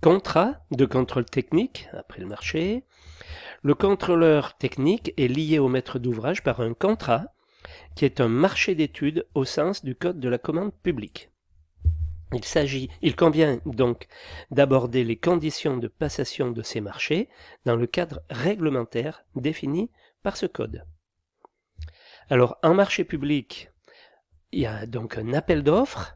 Contrat de contrôle technique après le marché. Le contrôleur technique est lié au maître d'ouvrage par un contrat qui est un marché d'études au sens du Code de la commande publique. Il convient donc d'aborder les conditions de passation de ces marchés dans le cadre réglementaire défini par ce code. Alors, en marché public, il y a donc un appel d'offres.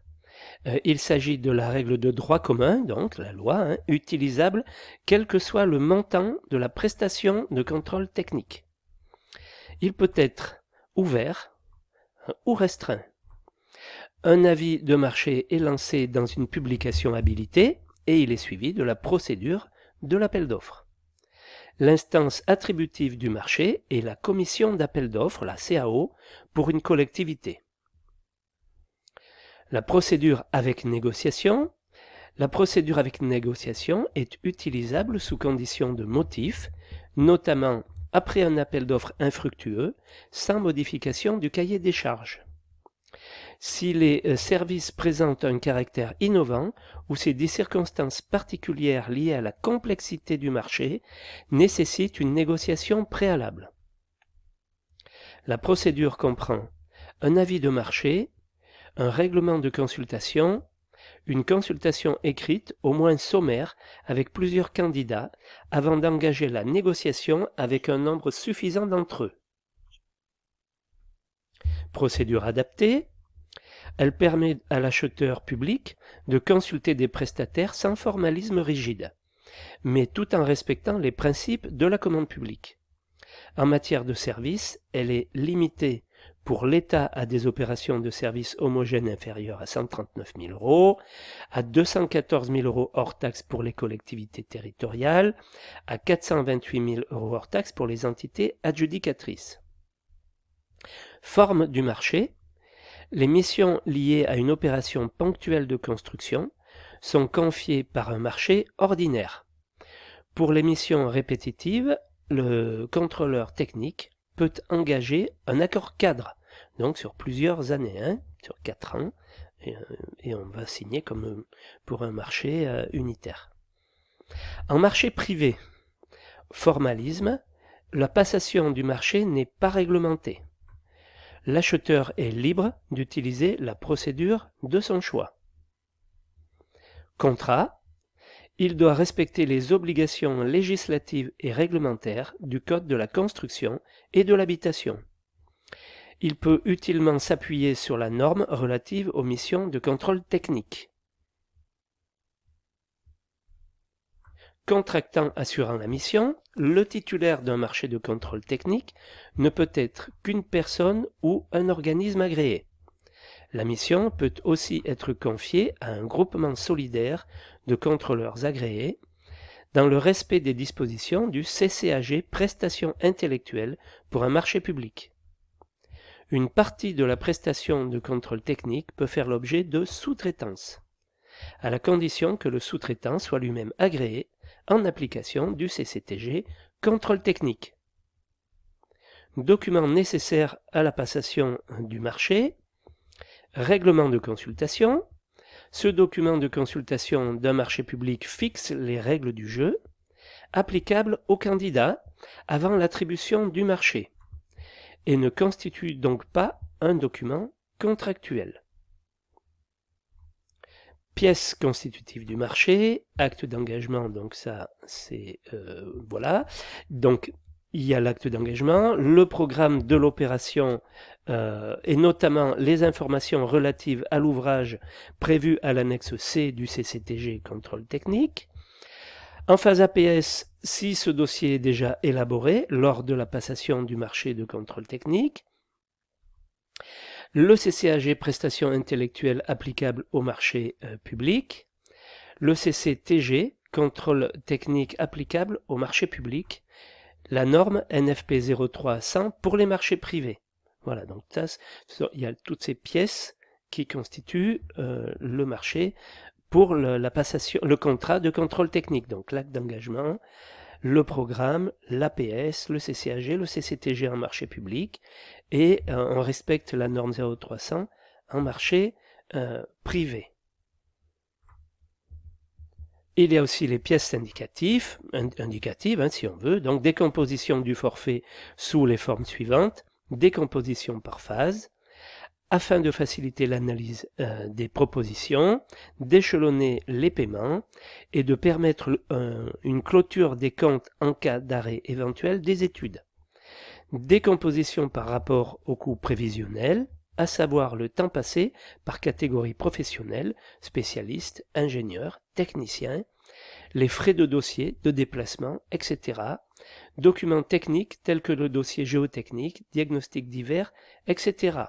Il s'agit de la règle de droit commun, donc la loi, utilisable quel que soit le montant de la prestation de contrôle technique. Il peut être ouvert ou restreint. Un avis de marché est lancé dans une publication habilitée et il est suivi de la procédure de l'appel d'offres. L'instance attributive du marché est la commission d'appel d'offres, la CAO, pour une collectivité. La procédure avec négociation. La procédure avec négociation est utilisable sous condition de motif, notamment après un appel d'offres infructueux, sans modification du cahier des charges. Si les services présentent un caractère innovant ou si des circonstances particulières liées à la complexité du marché nécessitent une négociation préalable. La procédure comprend un avis de marché, un règlement de consultation, une consultation écrite, au moins sommaire, avec plusieurs candidats, avant d'engager la négociation avec un nombre suffisant d'entre eux. Procédure adaptée. Elle permet à l'acheteur public de consulter des prestataires sans formalisme rigide, mais tout en respectant les principes de la commande publique. En matière de services, elle est limitée pour l'État à des opérations de services homogènes inférieures à 139 000 euros, à 214 000 euros hors taxes pour les collectivités territoriales, à 428 000 euros hors taxes pour les entités adjudicatrices. Forme du marché. Les missions liées à une opération ponctuelle de construction sont confiées par un marché ordinaire. Pour les missions répétitives, le contrôleur technique peut engager un accord cadre, donc sur plusieurs années, sur 4 ans, et on va signer comme pour un marché unitaire. En marché privé, formalisme, la passation du marché n'est pas réglementée. L'acheteur est libre d'utiliser la procédure de son choix. Contrat. Il doit respecter les obligations législatives et réglementaires du Code de la construction et de l'habitation. Il peut utilement s'appuyer sur la norme relative aux missions de contrôle technique. Contractant assurant la mission, le titulaire d'un marché de contrôle technique ne peut être qu'une personne ou un organisme agréé. La mission peut aussi être confiée à un groupement solidaire de contrôleurs agréés dans le respect des dispositions du CCAG Prestations intellectuelles pour un marché public. Une partie de la prestation de contrôle technique peut faire l'objet de sous-traitance, à la condition que le sous-traitant soit lui-même agréé en application du CCTG Contrôle technique. Documents nécessaires à la passation du marché. Règlement de consultation. Ce document de consultation d'un marché public fixe les règles du jeu, applicables aux candidats avant l'attribution du marché, et ne constitue donc pas un document contractuel. Pièces constitutives du marché, acte d'engagement, donc ça c'est voilà. Donc il y a l'acte d'engagement, le programme de l'opération et notamment les informations relatives à l'ouvrage prévu à l'annexe C du CCTG contrôle technique. En phase APS, si ce dossier est déjà élaboré lors de la passation du marché de contrôle technique. Le CCAG prestations intellectuelles applicables au marché public. Le CCTG contrôle technique applicable au marché public. La norme NFP 0300 pour les marchés privés. Voilà, donc ça, il y a toutes ces pièces qui constituent le marché pour la passation, le contrat de contrôle technique, donc l'acte d'engagement, le programme, l'APS, le CCAG, le CCTG en marché public, et on respecte la norme 0300 en marché privé. Il y a aussi les pièces indicatives, si on veut, donc décomposition du forfait sous les formes suivantes, décomposition par phase, afin de faciliter l'analyse des propositions, d'échelonner les paiements et de permettre une clôture des comptes en cas d'arrêt éventuel des études. Décomposition par rapport au coût prévisionnel, à savoir le temps passé par catégorie professionnelle, spécialiste, ingénieur, technicien, les frais de dossier, de déplacement, etc. Documents techniques tels que le dossier géotechnique, diagnostics divers, etc.